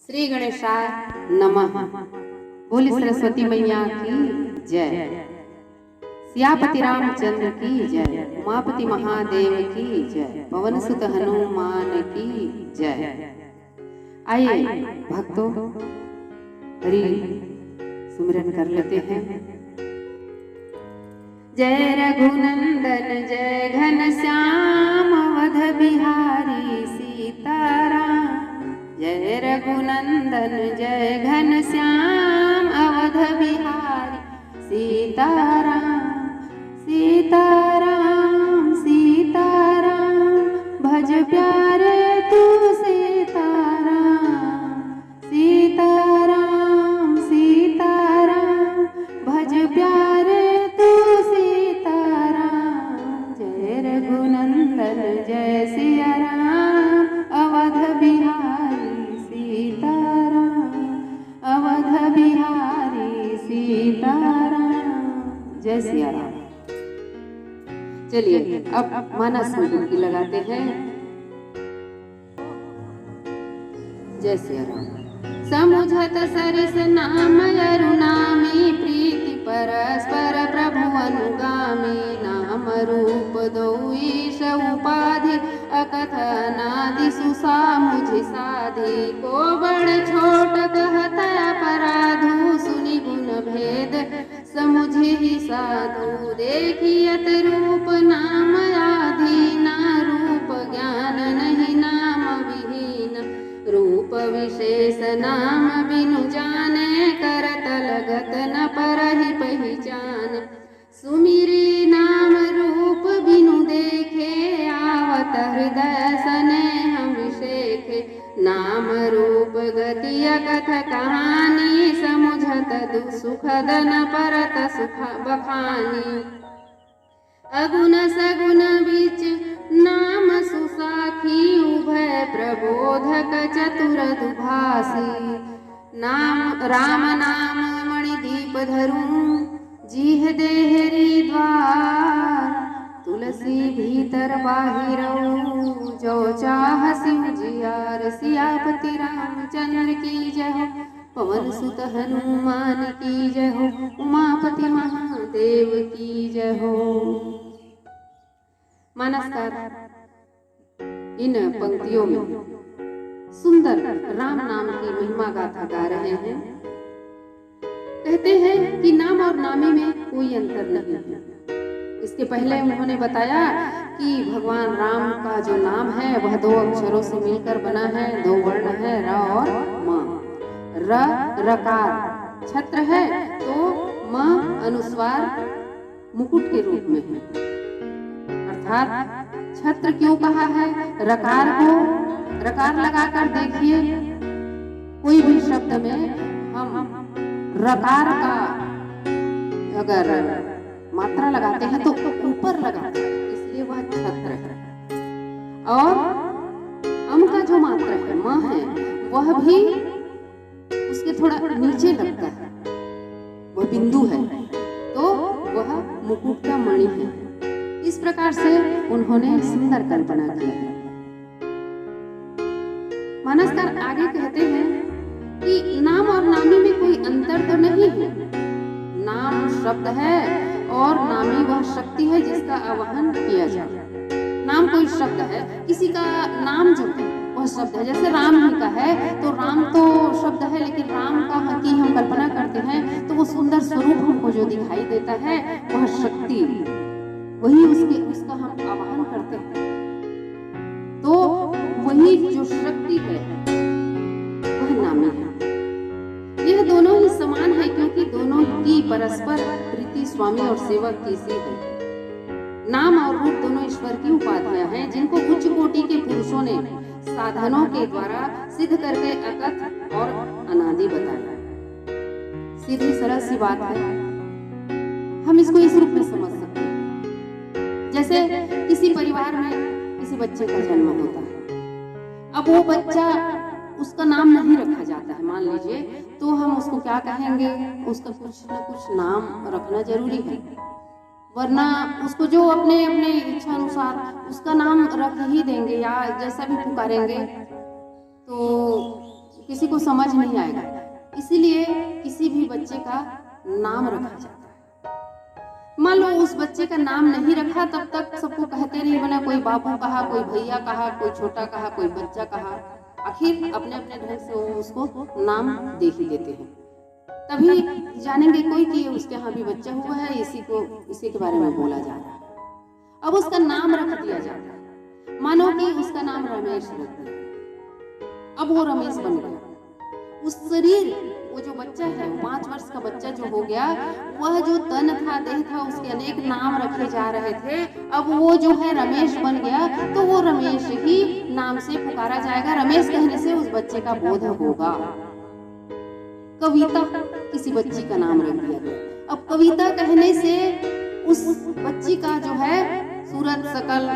श्री गणेशाय नमः। बोली सरस्वती मैया की जय। सियापति रामचंद्र की जय। उमापति महादेव की जय। पवन सुत हनुमान की जय। आइए भक्तों, हरि सुमिरन कर लेते हैं। जय रघुनंदन जय घनश्याम अवध बिहारी सीताराम। जय रघुनंदन जय घनश्याम अवध बिहारी सीताराम। सीताराम सीताराम भज प्यारे तू सीताराम। सीताराम सीताराम भज प्यारे तू सीताराम। जय रघुनंदन जय सिया राम अवध बिहारी सीताराम। अवध बिहारी सीताराम। जय सिया राम। चलिए अब मानस में डुबकी लगाते हैं। जय सिया राम। समुझत सरिस नाम अरुनामी प्रीति परस्पर प्रभु अनुगामी। नाम रूप दो ईश उपाधि अकथ अनादि सुसामुझि साधि। को बड़ छोट कहत अपराधु सुनि गुण भेद समुझि ही साधु। देखियत रूप नाम आधीना रूप ज्ञान नहीं नाम विहीन। रूप विशेष नाम बिनु जाने करत लगत न परहि पहिचान। सुमिरी नाम रूप बिनु देखे आवत हृदय स्नेह विषेखे। नाम रूप गति अकथ कहानी समुझत दुसुखद न परत सुख बखानी। अगुण सगुण बीच नाम सुसाखी उभय प्रबोधक चतुर दुभासी। नाम राम नाम मणिदीप धरूं जीह देहरी द्वार। तुलसी भीतर बाहिरऊ जो चाह सिम जियार। सियापति रामचंद्र की जय हो। पवन सुत हनुमान की जय हो। उमापति महादेव की जय हो। नमस्कार। इन पंक्तियों में सुंदर राम नाम की महिमा गाथा गा रहे हैं। कहते हैं कि नाम और नामी में कोई अंतर नहीं है। इसके पहले उन्होंने बताया कि भगवान राम का जो नाम है वह दो अक्षरों से मिलकर बना है। दो वर्ण है र और म। र रकार छत्र है तो म अनुस्वार मुकुट के रूप में है। अर्थात छत्र क्यों कहा है? रकार को रकार लगाकर देखिए, कोई भी शब्द में हम रकार का अगर मात्रा लगाते हैं तो ऊपर लगाते हैं, इसलिए वह छत्र है। और अम का जो मात्रा है म है वह भी उसके थोड़ा नीचे लगता है, वह बिंदु है तो वह मुकुट का मणि है। इस प्रकार से उन्होंने सुंदर कल्पना की है। मानसकार आगे कहते हैं कि नाम और नामी में कोई अंतर तो नहीं है। नाम शब्द है और नामी वह शक्ति है जिसका आवाहन किया जाए। नाम कोई शब्द है, किसी का नाम जो है वह शब्द है। जैसे राम ही का है तो राम तो शब्द है, लेकिन राम का की हम कल्पना करते हैं तो वो सुंदर स्वरूप हमको जो दिखाई देता है वह शक्ति, वही उसका हम आवाहन करते हैं। तो वही जो शक्ति है वह नामी है। यह दोनों ही समान है क्योंकि दोनों की परस्पर प्रीति स्वामी और सेवक की सी है। नाम और रूप दोनों ईश्वर की उपाधियां हैं जिनको उच्च कोटि के पुरुषों ने साधनों के द्वारा सिद्ध करके अकथ और अनादि बताया। सीधी सरल सी बात है, हम इसको इस रूप में समझ सकते हैं। जैसे किसी परिवार में किसी बच्चे का जन्म होता है, अब वो बच्चा उसका नाम नहीं रखा जाता है मान लीजिए, तो हम उसको क्या कहेंगे? उसका कुछ न कुछ नाम रखना जरूरी है, वरना उसको जो अपने अपने इच्छा अनुसार उसका नाम रख ही देंगे या जैसा भी पुकारेंगे तो किसी को समझ नहीं आएगा। इसीलिए किसी भी बच्चे का नाम रखा जाता है। मान लो उस बच्चे का नाम नहीं रखा, तब तक सबको कहते नहीं बना, कोई बाबू कहा, कोई भैया कहा, कोई छोटा कहा, कोई बच्चा कहा, आखिर अपने अपने ढंग से वो उसको नाम दे ही देते हैं। तभी जानेंगे कोई कि उसके यहाँ भी बच्चा हुआ है, इसी के बारे में बोला जा रहा है। अब उसका नाम रख दिया जाता है। मानो कि उसका नाम रमेश रख दिया, अब वो रमेश बन गया। उस शरीर, वो जो बच्चा है, 5 वर्ष का बच्चा जो हो गया, वह जो तन था, देह था, उसके अनेक नाम रखे जा रहे थे। अब वो जो है रमेश बन गया, तो वो रमेश ही नाम से पुकारा जाएगा। रमेश कहने से उस बच्चे का बोध होगा। कविता किसी बच्ची का नाम रख दिया गया। अब कविता कहने से उस बच्ची का जो है सूरत शकल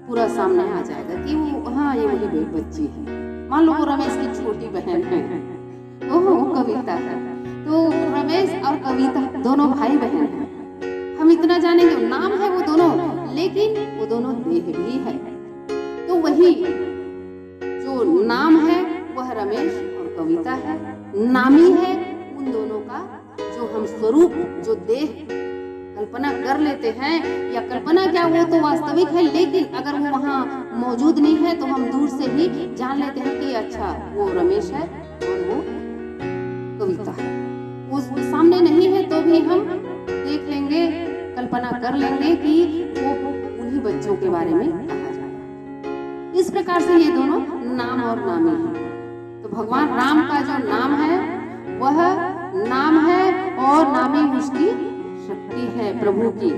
पूरा सामने आ जाएगा कि वो, हाँ, ये वही बच्ची है। मान लो वो रमेश की छोटी बहन है, तो वो कविता है। तो रमेश और कविता दोनों भाई बहन हैं। हम इतना जानेंगे, नाम है वो दोनों, लेकिन वो दोनों देह भी है। तो वही जो नाम है वह रमेश और कविता है। नामी है उन दोनों का जो हम स्वरूप, जो देह कल्पना कर लेते हैं, या कल्पना क्या, वो तो वास्तविक है, लेकिन अगर वो वहाँ मौजूद नहीं है तो हम दूर से ही जान लेते हैं कि अच्छा वो रमेश है और वो कविता है। वो सामने नहीं है तो भी हम देख लेंगे, कल्पना कर लेंगे कि वो उन्हीं बच्चों के बारे में कहा जाए। इस प्रकार से ये दोनों नाम और नामी हैं। तो भगवान राम का जो नाम है वह नाम है और नामी उसकी शक्ति है, प्रभु की।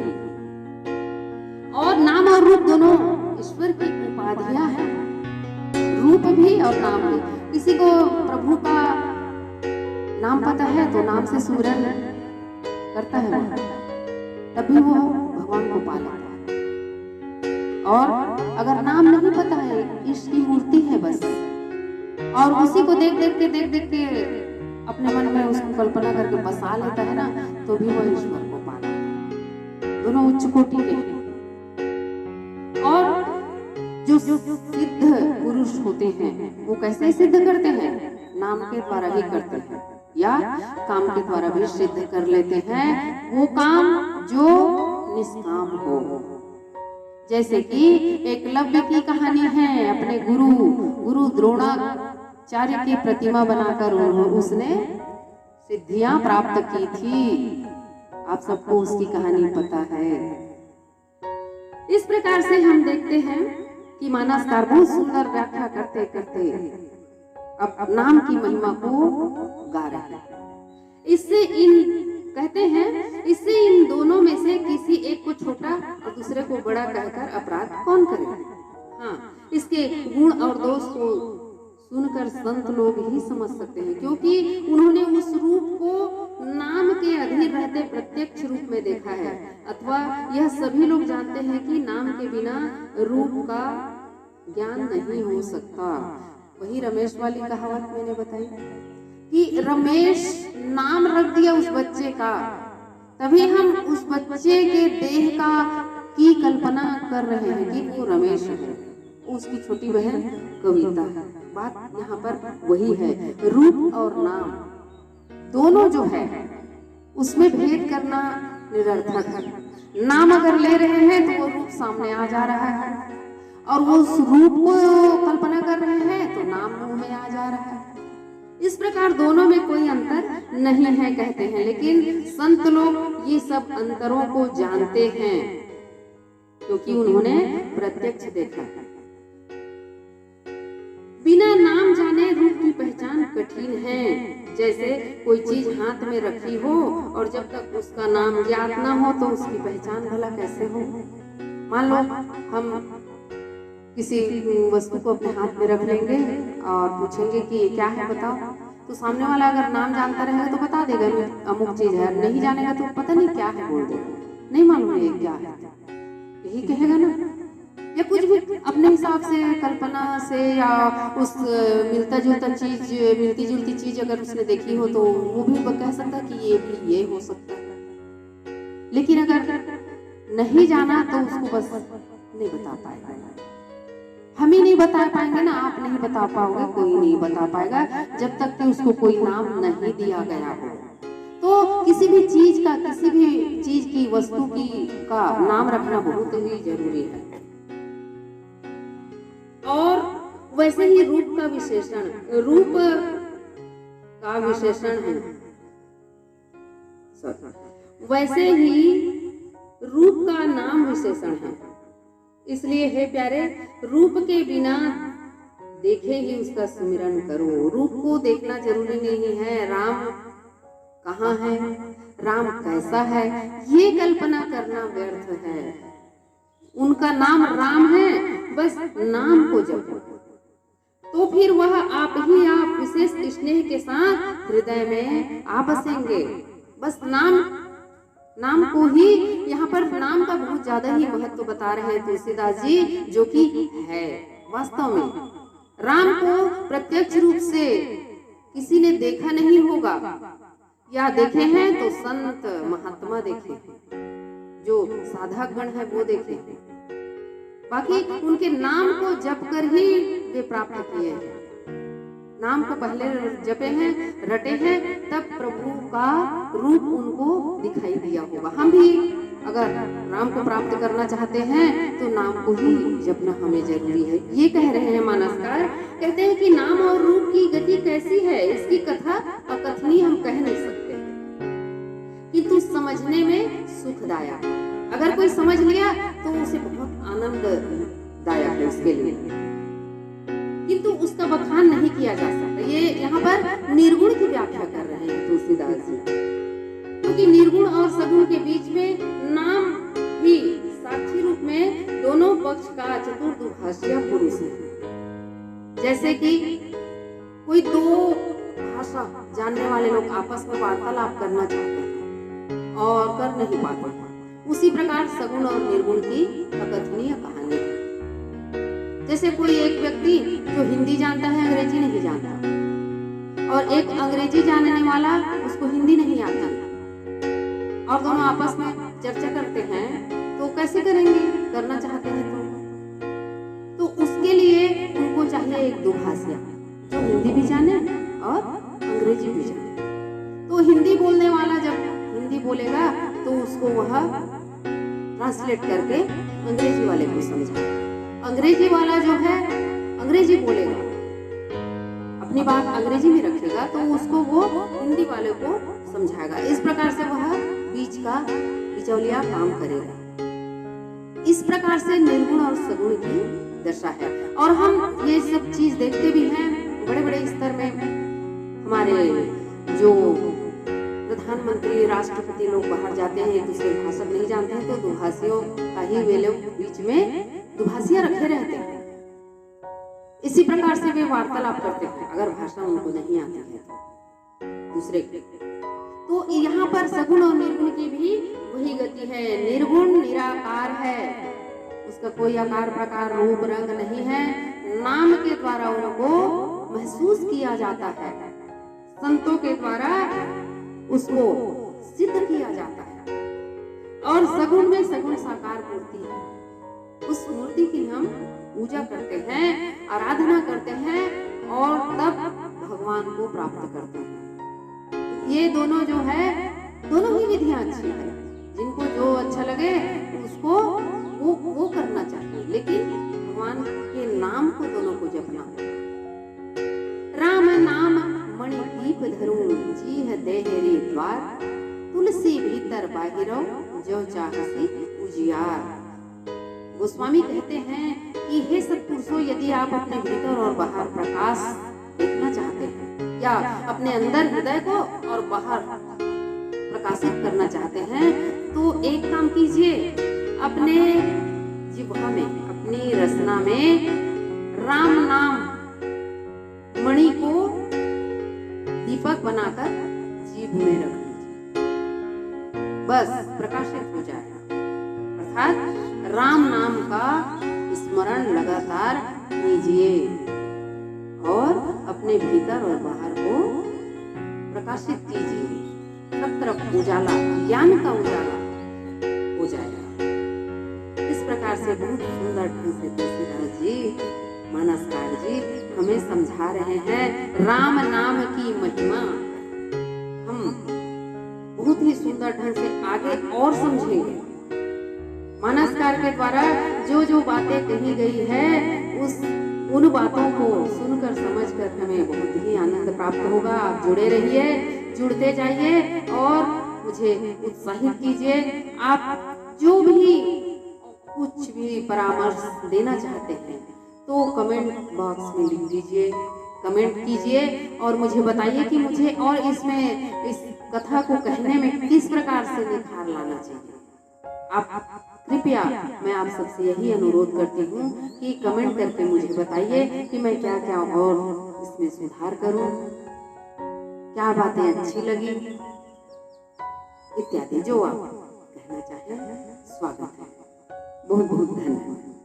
और नाम और रूप दोनों ईश्वर की उपाधियां हैं, रूप भी और नाम भी। किसी को प्रभु का नाम पता है तो नाम से सुमिरन करता है, तभी वो भगवान को पा लेता है। और अगर नाम नहीं पता है, ईश्वर की मूर्ति है बस, और उसी को देख देख के अपने मन में उसको कल्पना करके बसा लेता है ना, तो भी वो ईश्वर को पा लेता है। दोनों उच्च कोटि के हैं। और जो सिद्ध पुरुष होते हैं वो कैसे सिद्ध करते हैं? नाम के द्वारा ही करते हैं, या काम के द्वारा भी सिद्ध कर लेते हैं। वो काम जो निष्काम हो। जैसे कि एकलव्य की कहानी है। अपने गुरु द्रोणाचार्य की प्रतिमा बनाकर उसने सिद्धियां प्राप्त की थी। आप सबको उसकी कहानी पता है। इस प्रकार से हम देखते हैं कि मानसकार बहुत सुंदर व्याख्या करते करते अब नाम की महिमा को गा रहे हैं। इससे कहते हैं, इससे इन दोनों में से किसी एक को छोटा और दूसरे को बड़ा कहकर अपराध कौन करे? हाँ, इसके गुण और दोष को सुनकर संत लोग ही समझ सकते हैं, क्योंकि उन्होंने उस रूप को नाम के अधीन रहते प्रत्यक्ष रूप में देखा है। अथवा यह सभी लोग जानते हैं कि नाम के बिना रूप का ज्ञान नहीं हो सकता। वही रमेश वाली कहावत मैंने बताई कि रमेश नाम रख दिया उस बच्चे का, तभी हम उस बच्चे के देह की कल्पना कर रहे हैं कि वो रमेश है, उसकी छोटी बहन कविता है। बात यहाँ पर वही है, रूप और नाम दोनों जो है उसमें भेद करना निरर्थक है। नाम अगर ले रहे हैं तो वो रूप सामने आ जा रहा है, और वो उस रूप को कल्पना कर रहे हैं तो नाम मुंह में आ जा रहा है। इस प्रकार दोनों में कोई अंतर नहीं है कहते हैं, लेकिन संत लोग ये सब अंतरों को जानते हैं क्योंकि उन्होंने प्रत्यक्ष देखा है। बिना नाम जाने रूप की पहचान कठिन है। जैसे कोई चीज हाथ में रखी हो और जब तक उसका नाम ज्ञात ना हो तो उसकी पहचान भला कैसे हो? मान लो हम किसी वस्तु को अपने हाथ में रख लेंगे और पूछेंगे कि ये क्या है बताओ, तो सामने वाला अगर नाम जानता रहेगा तो बता देगा अमुक चीज है, नहीं जानेगा तो पता नहीं क्या है बोल देगा, नहीं मालूम ये क्या है, यही कहेगा ना। या कुछ भी अपने हिसाब से कल्पना से, या उस मिलती जुलती चीज अगर उसने देखी हो तो वो भी कह सकता कि ये भी ये हो सकता है। लेकिन अगर नहीं जाना तो उसको बस नहीं बता पाएगा। हम ही नहीं बता पाएंगे ना, आप नहीं बता पाओगे, कोई नहीं बता पाएगा जब तक कि उसको कोई नाम नहीं दिया गया हो। तो किसी भी चीज का, किसी भी चीज की, वस्तु की का नाम रखना बहुत ही जरूरी है। और वैसे ही रूप का विशेषण, रूप का विशेषण है, वैसे ही रूप का नाम विशेषण है। इसलिए हे प्यारे, रूप के बिना देखे ही उसका सुमिरन करो। रूप को देखना जरूरी नहीं है, राम कहाँ है, राम कैसा है, ये कल्पना करना व्यर्थ है। उनका नाम राम है, बस नाम को जपो, तो फिर वह आप ही आप विशेष स्नेह के साथ हृदय में आ बसेंगे। बस नाम को ही, यहाँ पर नाम का बहुत ज्यादा ही महत्व बता रहे हैं तुलसीदास जी, जो कि है वास्तव में। राम को प्रत्यक्ष रूप से किसी ने देखा नहीं होगा, या देखे हैं तो संत महात्मा देखे, जो साधक गण है वो देखे, बाकी उनके नाम को जप कर ही वे प्राप्त किए हैं। नाम को पहले जपे हैं, रटे हैं, तब प्रभु का रूप उनको दिखाई दिया होगा। हम भी अगर राम को प्राप्त करना चाहते हैं तो नाम को ही जपना हमें जरूरी है। ये कह रहे हैं मानसकार, कहते हैं कि नाम और रूप की गति कैसी है, इसकी कथा अकथनीय हम कह नहीं सकते, किंतु समझने में सुखदायक। अगर कोई समझ लिया तो उसे बहुत आनंददायक है उसके लिए, किंतु उसका बखान नहीं किया जा सकता। ये यहाँ पर निर्गुण की व्याख्या कर रहे हैं तुलसीदास जी, क्योंकि निर्गुण और सगुण के बीच में नाम भी साक्षी रूप में दोनों पक्ष का चतुर्दुभाषिया पुरुष है। जैसे कि कोई दो भाषा जानने वाले लोग आपस में वार्तालाप करना चाहते हैं और कर नहीं पाते, उसी प्रकार सगुण और निर्गुण की अकथनीय कहानी है। जैसे कोई एक व्यक्ति जो हिंदी जानता है, अंग्रेजी नहीं जानता, और एक अंग्रेजी जानने वाला, उसको हिंदी नहीं आता, और दोनों आपस में चर्चा करते हैं, तो कैसे करेंगे, करना चाहते हैं तो उसके लिए उनको चाहिए एक दुभाषिया, जो हिंदी भी जाने और अंग्रेजी भी जाने। तो हिंदी बोलने वाला जब हिंदी बोलेगा तो उसको वह ट्रांसलेट करके अंग्रेजी वाले को समझाएगा। अंग्रेजी वाला जो है अंग्रेजी बोलेगा, अपनी बात अंग्रेजी में रखेगा, तो उसको वो हिंदी वाले को समझाएगा। इस प्रकार से वह बीच का बिचौलिया काम करेगा। इस प्रकार से निर्गुण और सगुण की दशा है। और हम ये सब चीज देखते भी हैं बड़े बड़े स्तर में। हमारे जो प्रधानमंत्री, राष्ट्रपति लोग बाहर जाते हैं, एक दूसरे भाषा नहीं जानते हैं, तो दुभाषियों का ही वे लोग बीच में दुभाषिया रखे रहते हैं। इसी प्रकार से वे वार्तालाप करते हैं, अगर भाषा उनको नहीं आती है तो दूसरे के। तो यहाँ पर सगुण और निर्गुण की भी वही गति है। निर्गुण निराकार है, उसका कोई आकार प्रकार रूप रंग नहीं है, नाम के द्वारा उनको महसूस किया जाता है, संतों के द्वारा उसको सिद्ध किया जाता है। और सगुण में सगुण साकार मूर्ति है, उस मूर्ति की हम पूजा करते हैं, आराधना करते हैं, और तब भगवान को प्राप्त करते हैं। ये दोनों जो है, दोनों ही विधियां अच्छी है, जिनको जो अच्छा लगे उसको वो करना चाहिए, लेकिन भगवान के नाम को दोनों को जपना होगा। राम नाम मणि दीप धरूं, जी है देहरी द्वार, तुलसी भीतर बाहिरो, जो चाहसी उजियार। गोस्वामी कहते हैं कि हे सत्पुरुषों, यदि आप अपने भीतर और बाहर प्रकाश देखना चाहते हैं, या अपने अंदर हृदय को और बाहर प्रकाशित करना चाहते हैं, तो एक काम कीजिए, अपने जिह्वा में, अपनी रसना में राम नाम मणि को दीपक बनाकर जीभ में रख लीजिए, बस प्रकाशित हो जाएगा। अर्थात राम नाम का स्मरण लगातार कीजिए और अपने भीतर और बाहर को प्रकाशित कीजिए। सब तरफ उजाला, ज्ञान का उजाला हो जाएगा। इस प्रकार से बहुत सुंदर ढंग से तुलसीदास जी मानसकार जी हमें समझा रहे हैं राम नाम की महिमा। हम बहुत ही सुंदर ढंग से आगे और समझेंगे। मानसकार के द्वारा जो जो बातें कही गई है उन बातों को सुनकर समझकर हमें बहुत ही आनंद प्राप्त होगा। आप जुड़े रहिए, जुड़ते जाइए और मुझे उत्साहित कीजिए। आप जो भी कुछ भी परामर्श देना चाहते हैं तो कमेंट बॉक्स में लिख दीजिए, कमेंट कीजिए और मुझे बताइए कि मुझे और इसमें इस कथा को कहने में किस प्रकार से निखार लाना चाहिए। आप कृपया, मैं आप सबसे यही अनुरोध करती हूँ कि कमेंट करके मुझे बताइए कि मैं क्या क्या और इसमें सुधार करूँ, क्या बातें अच्छी लगी इत्यादि जो आप कहना चाहें। स्वागत है। बहुत बहुत धन्यवाद।